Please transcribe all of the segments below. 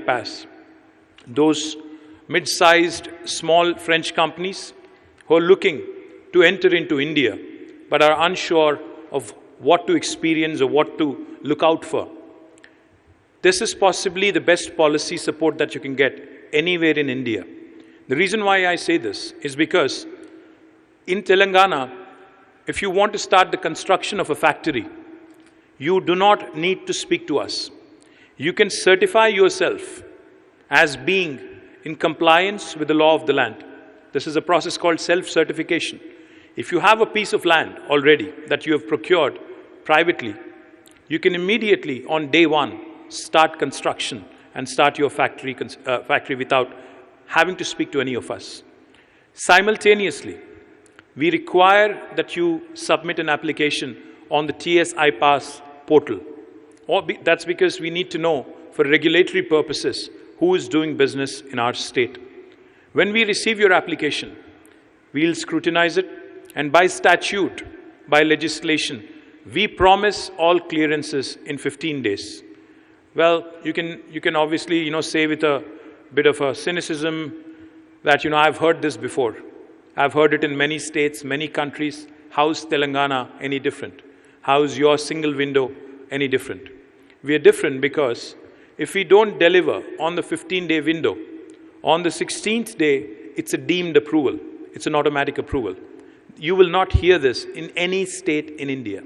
pass. Those mid-sized, small French companies who are looking to enter into India but are unsure of what to experience or what to look out for. This is possibly the best policy support that you can get anywhere in India. The reason why I say this is because in Telangana, if you want to start the construction of a factory, you do not need to speak to us. You can certify yourself as being in compliance with the law of the land. This is a process called self-certification. If you have a piece of land already that you have procured privately, you can immediately on day one start construction and start your factory without having to speak to any of us. Simultaneously, we require that you submit an application on the TS iPass portal. That's because we need to know for regulatory purposes who is doing business in our state. When we receive your application, we'll scrutinize it, and by statute, by legislation, we promise all clearances in 15 days. Well, you can obviously, say with a bit of a cynicism that, I've heard this before. I've heard it in many states, many countries. How's Telangana any different? How's your single window any different? We are different because if we don't deliver on the 15-day window, on the 16th day, it's a deemed approval. It's an automatic approval. You will not hear this in any state in India.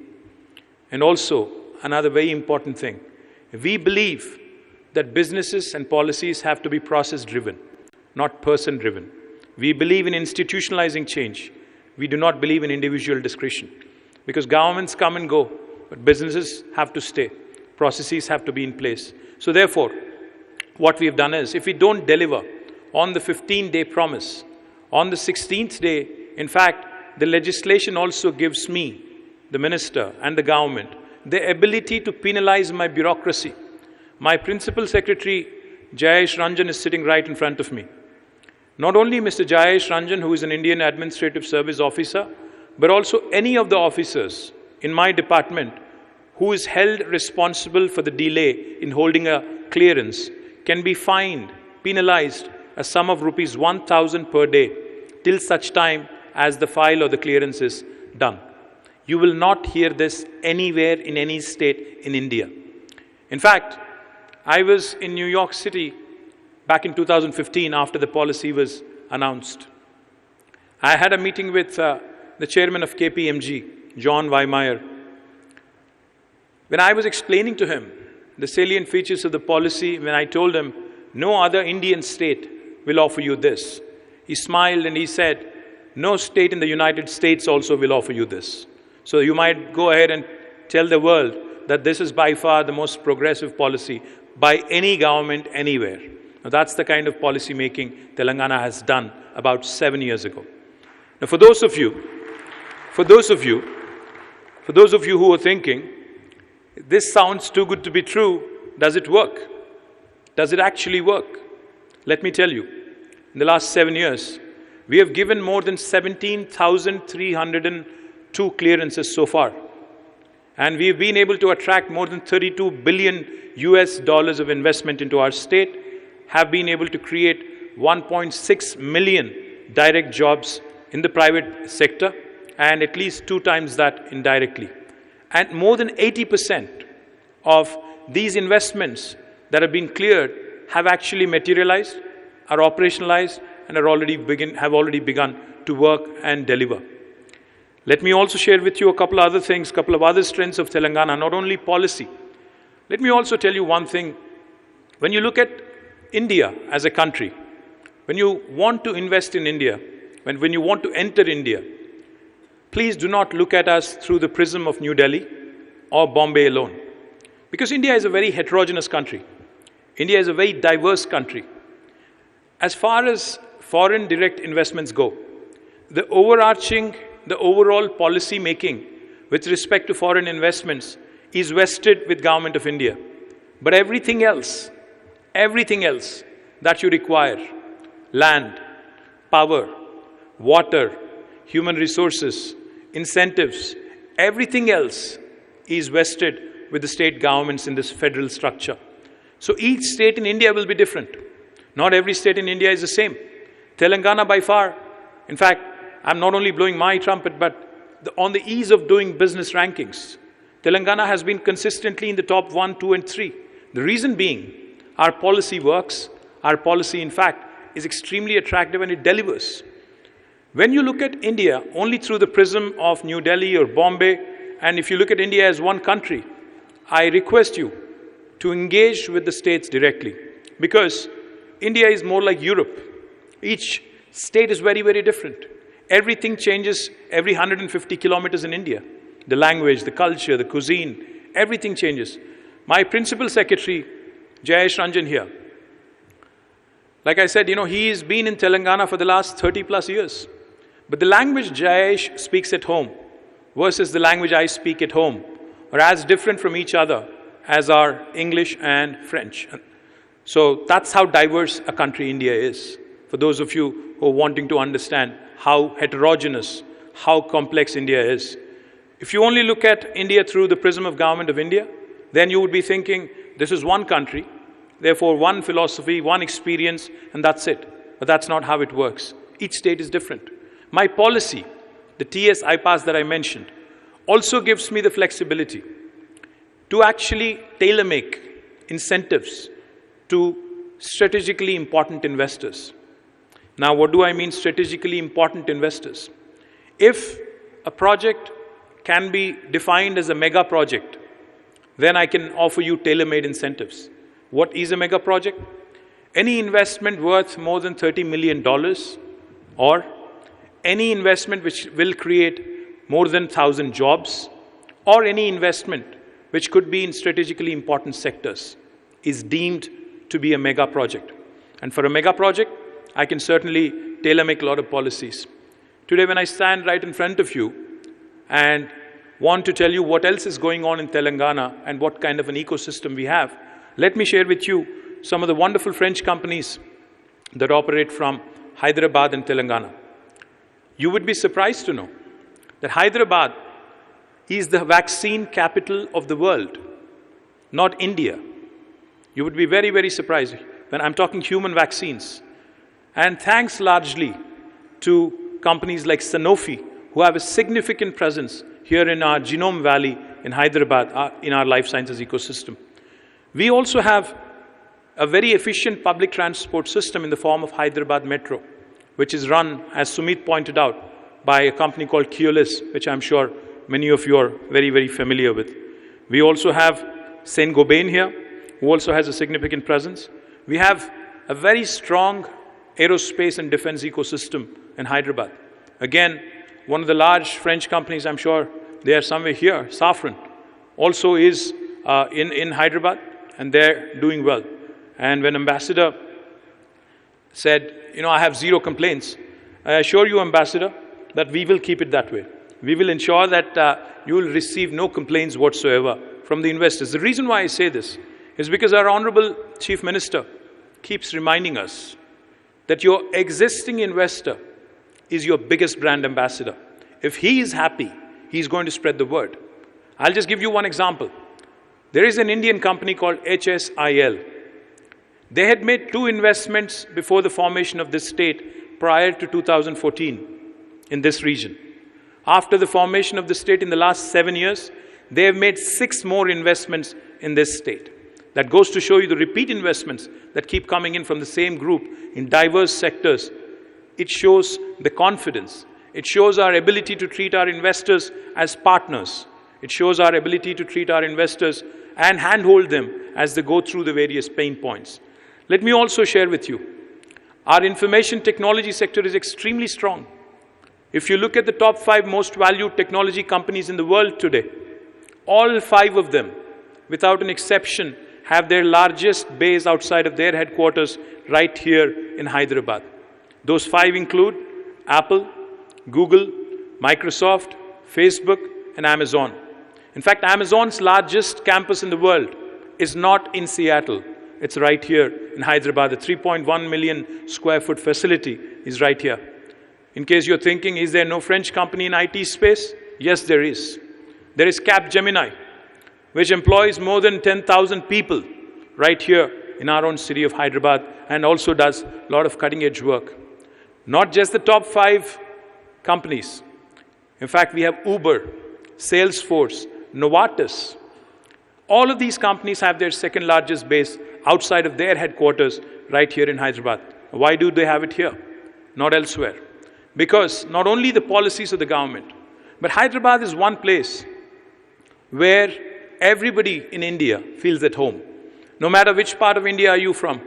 And also, another very important thing, we believe that businesses and policies have to be process-driven, not person-driven. We believe in institutionalizing change. We do not believe in individual discretion. Because governments come and go, but businesses have to stay. Processes have to be in place. So therefore, what we have done is, if we don't deliver on the 15-day promise, on the 16th day, in fact, the legislation also gives me, the minister and the government, the ability to penalize my bureaucracy. My principal secretary, Jayesh Ranjan, is sitting right in front of me. Not only Mr. Jayesh Ranjan, who is an Indian Administrative Service officer, but also any of the officers in my department who is held responsible for the delay in holding a clearance can be fined, penalized a sum of rupees 1,000 per day till such time as the file or the clearance is done. You will not hear this anywhere in any state in India. In fact, I was in New York City back in 2015 after the policy was announced. I had a meeting with the chairman of KPMG, John Weimeyer. When I was explaining to him the salient features of the policy, when I told him, no other Indian state will offer you this, he smiled and he said, no state in the United States also will offer you this. So you might go ahead and tell the world that this is by far the most progressive policy by any government anywhere. Now that's the kind of policy making Telangana has done about 7 years ago. Now for those of you who are thinking, this sounds too good to be true, does it work? Does it actually work? Let me tell you, in the last 7 years, we have given more than 17,302 clearances so far. And we've been able to attract more than $32 billion of investment into our state, have been able to create 1.6 million direct jobs in the private sector, and at least 2 times that indirectly. And more than 80% of these investments that have been cleared have actually materialized, are operationalized, and have already begun to work and deliver. Let me also share with you a couple of other things, couple of other strengths of Telangana, not only policy. Let me also tell you one thing. When you look at India as a country, when you want to invest in India, when you want to enter India, please do not look at us through the prism of New Delhi or Bombay alone. Because India is a very heterogeneous country. India is a very diverse country. As far as foreign direct investments go, the overall policy making with respect to foreign investments is vested with Government of India. But everything else that you require, land, power, water, human resources, incentives, everything else is vested with the state governments in this federal structure. So each state in India will be different. Not every state in India is the same. Telangana by far, in fact, I'm not only blowing my trumpet, but on the ease of doing business rankings, Telangana has been consistently in the top 1, 2, and 3. The reason being, our policy works. Our policy, in fact, is extremely attractive and it delivers. When you look at India only through the prism of New Delhi or Bombay, and if you look at India as one country, I request you to engage with the states directly, because India is more like Europe. Each state is very, very different. Everything changes every 150 kilometers in India. The language, the culture, the cuisine, everything changes. My principal secretary, Jayesh Ranjan here, like I said, he has been in Telangana for the last 30 plus years. But the language Jayesh speaks at home versus the language I speak at home are as different from each other as are English and French. So that's how diverse a country India is. For those of you who are wanting to understand how heterogeneous, how complex India is. If you only look at India through the prism of Government of India, then you would be thinking, this is one country, therefore one philosophy, one experience, and that's it. But that's not how it works. Each state is different. My policy, the TS IPAS that I mentioned, also gives me the flexibility to actually tailor-make incentives to strategically important investors. Now, what do I mean strategically important investors? If a project can be defined as a mega project, then I can offer you tailor-made incentives. What is a mega project? Any investment worth more than $30 million, or any investment which will create more than 1,000 jobs, or any investment which could be in strategically important sectors, is deemed to be a mega project. And for a mega project, I can certainly tailor-make a lot of policies. Today, when I stand right in front of you and want to tell you what else is going on in Telangana and what kind of an ecosystem we have, let me share with you some of the wonderful French companies that operate from Hyderabad and Telangana. You would be surprised to know that Hyderabad is the vaccine capital of the world, not India. You would be very, very surprised when I'm talking human vaccines. And thanks largely to companies like Sanofi, who have a significant presence here in our Genome Valley in Hyderabad, in our life sciences ecosystem. We also have a very efficient public transport system in the form of Hyderabad Metro, which is run, as Sumit pointed out, by a company called Keolis, which I'm sure many of you are very, very familiar with. We also have Saint-Gobain here, who also has a significant presence. We have a very strong aerospace and defense ecosystem in Hyderabad. Again, one of the large French companies, I'm sure they are somewhere here, Safran, also is in Hyderabad, and they're doing well. And when Ambassador said, I have zero complaints, I assure you, Ambassador, that we will keep it that way. We will ensure that you will receive no complaints whatsoever from the investors. The reason why I say this is because our Honorable Chief Minister keeps reminding us that your existing investor is your biggest brand ambassador. If he is happy, he's going to spread the word. I'll just give you one example. There is an Indian company called HSIL. They had made 2 investments before the formation of this state prior to 2014 in this region. After the formation of the state in the last 7 years, they have made 6 more investments in this state. That goes to show you the repeat investments that keep coming in from the same group in diverse sectors. It shows the confidence. It shows our ability to treat our investors as partners. It shows our ability to treat our investors and handhold them as they go through the various pain points. Let me also share with you, our information technology sector is extremely strong. If you look at the top 5 most valued technology companies in the world today, all 5 of them, without an exception, have their largest base outside of their headquarters right here in Hyderabad. Those 5 include Apple, Google, Microsoft, Facebook, and Amazon. In fact, Amazon's largest campus in the world is not in Seattle. It's right here in Hyderabad. The 3.1 million square foot facility is right here. In case you're thinking, is there no French company in IT space? Yes, there is. There is Capgemini, which employs more than 10,000 people right here in our own city of Hyderabad, and also does a lot of cutting-edge work. Not just the top 5 companies. In fact, we have Uber, Salesforce, Novartis. All of these companies have their second largest base outside of their headquarters right here in Hyderabad. Why do they have it here, not elsewhere? Because not only the policies of the government, but Hyderabad is one place where everybody in India feels at home. No matter which part of India are you from.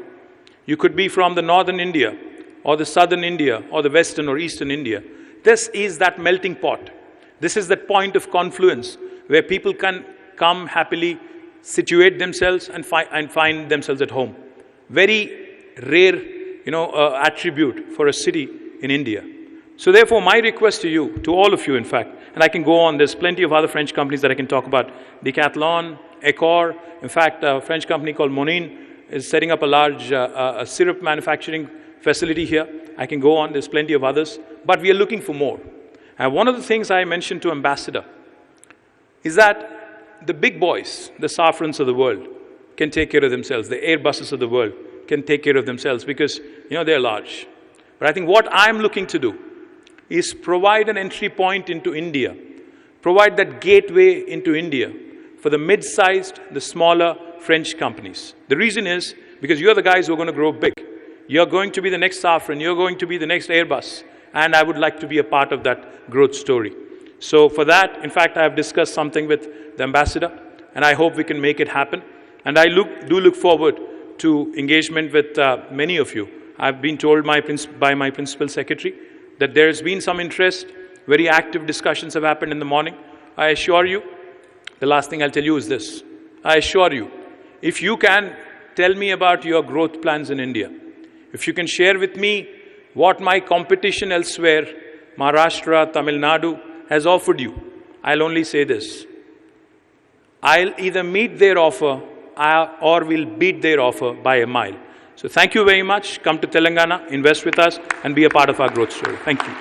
You could be from the northern India, or the southern India, or the western or eastern India. This is that melting pot. This is that point of confluence where people can come happily, situate themselves and find themselves at home. Very rare, attribute for a city in India. So therefore, my request to you, to all of you in fact, and I can go on, there's plenty of other French companies that I can talk about, Decathlon, Accor, in fact, a French company called Monin is setting up a large syrup manufacturing facility here. I can go on, there's plenty of others, but we are looking for more. And one of the things I mentioned to Ambassador is that the big boys, the Safrans of the world, can take care of themselves. The Airbuses of the world can take care of themselves because, they're large. But I think what I'm looking to do is provide an entry point into India, provide that gateway into India for the mid-sized, the smaller French companies. The reason is because you're the guys who are going to grow big. You're going to be the next Safran, you're going to be the next Airbus, and I would like to be a part of that growth story. So for that, in fact, I have discussed something with the Ambassador, and I hope we can make it happen. And I do look forward to engagement with many of you. I've been told by my Principal Secretary that there has been some interest, very active discussions have happened in the morning. I assure you, the last thing I'll tell you is this. I assure you, if you can tell me about your growth plans in India, if you can share with me what my competition elsewhere, Maharashtra, Tamil Nadu, has offered you, I'll only say this. I'll either meet their offer or will beat their offer by a mile. So thank you very much. Come to Telangana, invest with us, and be a part of our growth story. Thank you.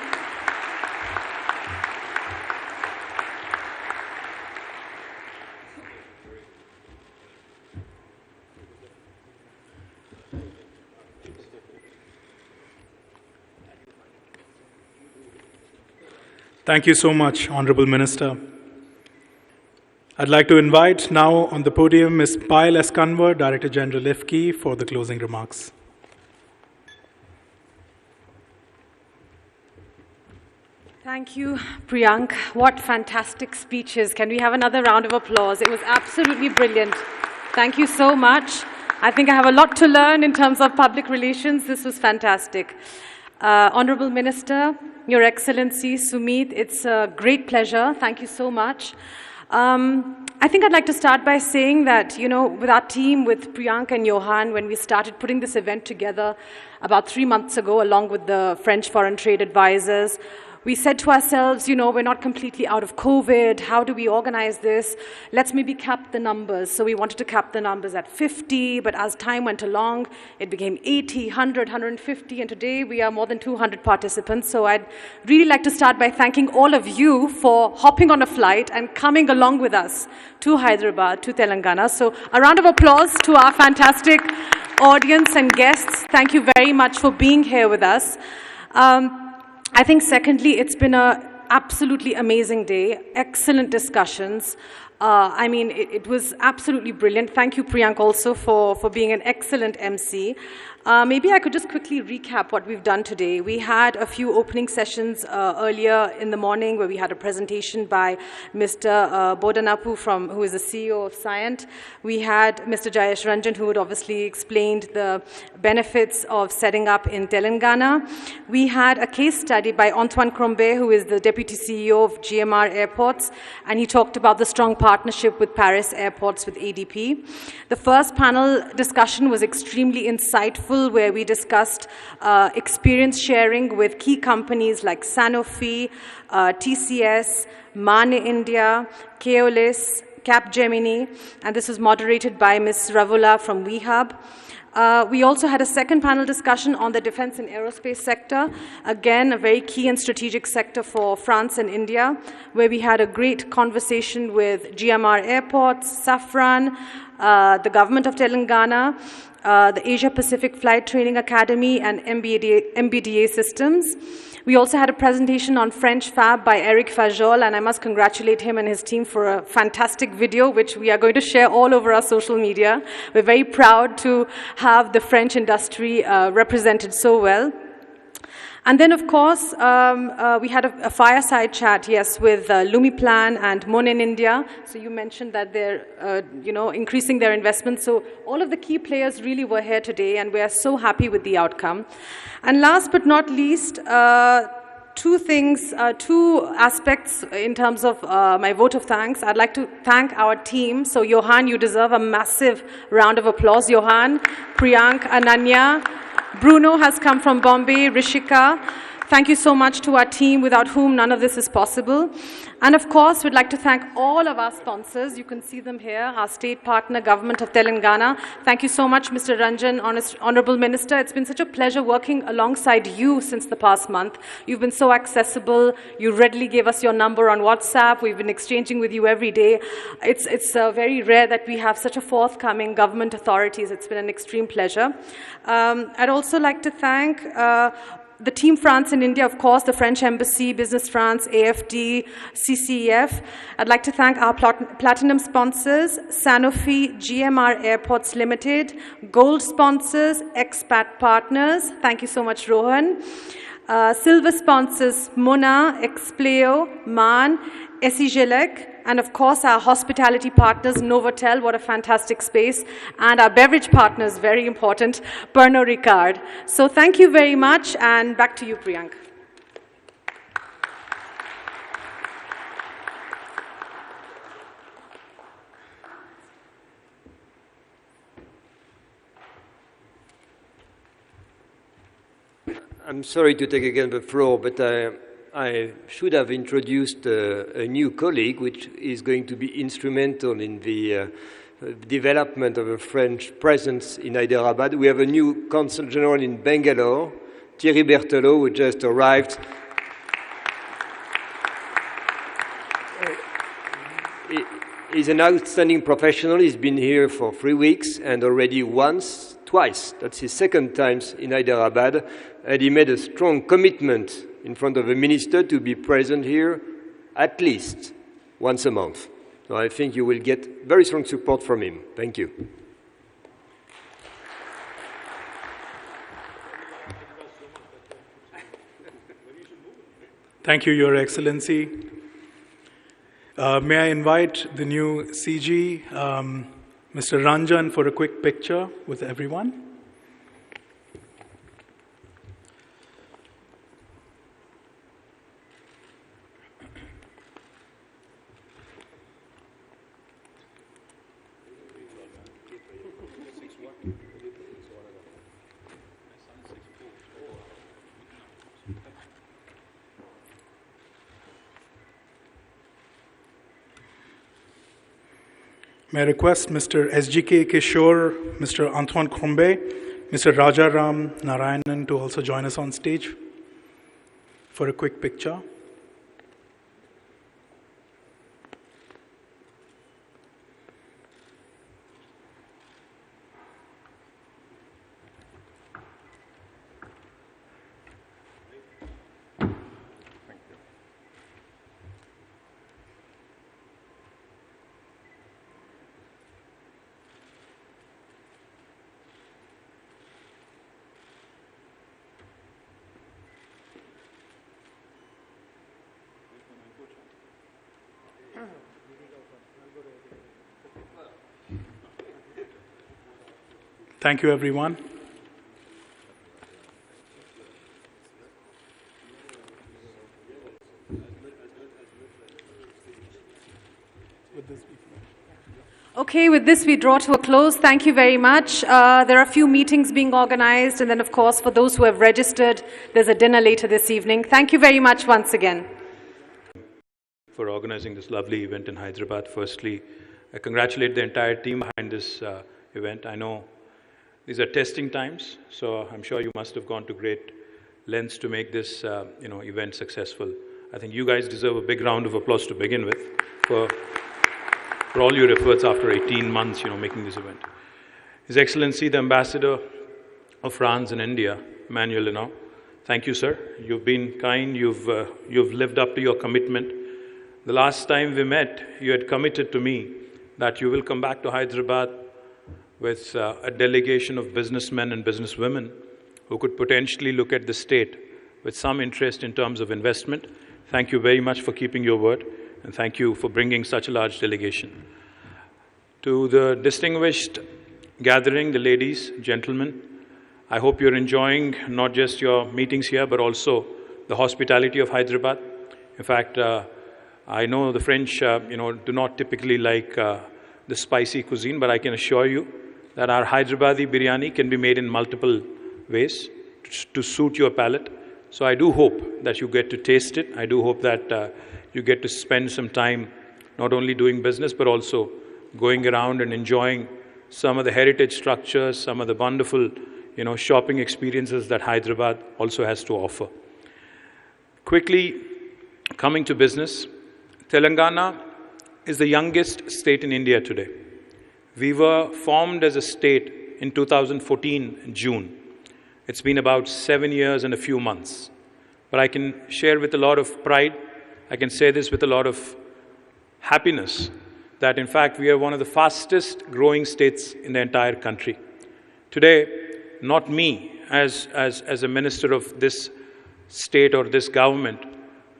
Thank you so much, Honorable Minister. I'd like to invite now on the podium Ms. Payal S. Kanwar, Director General IFCI, for the closing remarks. Thank you, Priyank. What fantastic speeches. Can we have another round of applause? It was absolutely brilliant. Thank you so much. I think I have a lot to learn in terms of public relations. This was fantastic. Honorable Minister, Your Excellency, Sumit, it's a great pleasure. Thank you so much. I think I'd like to start by saying that, with our team, with Priyank and Johan, when we started putting this event together about 3 months ago, along with the French foreign trade advisors, we said to ourselves, we're not completely out of COVID. How do we organize this? Let's maybe cap the numbers. So we wanted to cap the numbers at 50, but as time went along, it became 80, 100, 150, and today we are more than 200 participants. So I'd really like to start by thanking all of you for hopping on a flight and coming along with us to Hyderabad, to Telangana. So a round of applause to our fantastic audience and guests. Thank you very much for being here with us. I think secondly, it's been an absolutely amazing day, excellent discussions. It was absolutely brilliant. Thank you, Priyank, also for being an excellent MC. Maybe I could just quickly recap what we've done today. We had a few opening sessions earlier in the morning where we had a presentation by Mr. Bodanapu, who is the CEO of Cyient. We had Mr. Jayesh Ranjan, who had obviously explained the benefits of setting up in Telangana. We had a case study by Antoine Crombet, who is the Deputy CEO of GMR Airports, and he talked about the strong partnership with Paris Airports with ADP. The first panel discussion was extremely insightful, where we discussed experience sharing with key companies like Sanofi, TCS, Mane India, Keolis, Capgemini, and this was moderated by Ms. Ravula from WeHub. We also had a second panel discussion on the defense and aerospace sector, again, a very key and strategic sector for France and India, where we had a great conversation with GMR Airports, Safran, the Government of Telangana, the Asia Pacific Flight Training Academy, and MBDA Systems. We also had a presentation on French Fab by Eric Fajol, and I must congratulate him and his team for a fantastic video, which we are going to share all over our social media. We're very proud to have the French industry represented so well. And then, of course, we had a fireside chat, yes, with Lumiplan and Mon in India. So you mentioned that they're, increasing their investments. So all of the key players really were here today, and we are so happy with the outcome. And last but not least, two aspects in terms of my vote of thanks. I'd like to thank our team. So Johan, you deserve a massive round of applause. Johan, Priyank, Ananya, Bruno has come from Bombay, Rishika. Thank you so much to our team, without whom none of this is possible. And of course, we'd like to thank all of our sponsors. You can see them here, our state partner, Government of Telangana. Thank you so much, Mr. Ranjan, Honorable Minister. It's been such a pleasure working alongside you since the past month. You've been so accessible. You readily gave us your number on WhatsApp. We've been exchanging with you every day. It's very rare that we have such a forthcoming government authorities. It's been an extreme pleasure. I'd also like to thank the Team France in India, of course, the French Embassy, Business France, AFD, CCEF. I'd like to thank our platinum sponsors, Sanofi, GMR Airports Limited, gold sponsors, expat partners. Thank you so much, Rohan. Silver sponsors, Mona, Expleo, MAN, Esigelec, and of course our hospitality partners, Novotel, what a fantastic space, and our beverage partners, very important, Pernod Ricard. So thank you very much, and back to you, Priyank. I'm sorry to take again the floor, but I should have introduced a new colleague, which is going to be instrumental in the development of a French presence in Hyderabad. We have a new Consul General in Bangalore, Thierry Berthelot, who just arrived. He's an outstanding professional. He's been here for 3 weeks and already twice. That's his second time in Hyderabad. And he made a strong commitment in front of the minister to be present here at least once a month. So I think you will get very strong support from him. Thank you. Thank you, Your Excellency. May I invite the new CG, Mr. Ranjan, for a quick picture with everyone. May I request Mr. SGK Kishore, Mr. Antoine Krombe, Mr. Rajaram Narayanan to also join us on stage for a quick picture. Thank you, everyone. Okay, with this we draw to a close. Thank you very much. There are a few meetings being organized, and then of course for those who have registered, there's a dinner later this evening. Thank you very much once again. For organizing this lovely event in Hyderabad. Firstly, I congratulate the entire team behind this event. I know these are testing times, so I'm sure you must have gone to great lengths to make this event successful. I think you guys deserve a big round of applause to begin with for all your efforts after 18 months, making this event. His Excellency, the Ambassador of France in India, Emmanuel Lenau, thank you, sir. You've been kind, you've lived up to your commitment. The last time we met, you had committed to me that you will come back to Hyderabad with a delegation of businessmen and businesswomen who could potentially look at the state with some interest in terms of investment. Thank you very much for keeping your word, and thank you for bringing such a large delegation. To the distinguished gathering, the ladies, gentlemen, I hope you're enjoying not just your meetings here, but also the hospitality of Hyderabad. In fact, I know the French, do not typically like the spicy cuisine, but I can assure you that our Hyderabadi biryani can be made in multiple ways to suit your palate. So I do hope that you get to taste it. I do hope that you get to spend some time not only doing business, but also going around and enjoying some of the heritage structures, some of the wonderful, shopping experiences that Hyderabad also has to offer. Quickly, coming to business, Telangana is the youngest state in India today. We were formed as a state in 2014, in June. It's been about 7 years and a few months. But I can share with a lot of pride, I can say this with a lot of happiness, that in fact we are one of the fastest growing states in the entire country. Today, not me as a minister of this state or this government,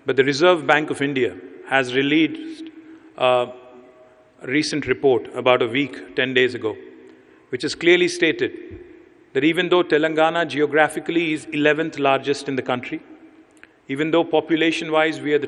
but the Reserve Bank of India has released a recent report about a week, 10 days ago, which has clearly stated that even though Telangana geographically is 11th largest in the country, even though population-wise we are the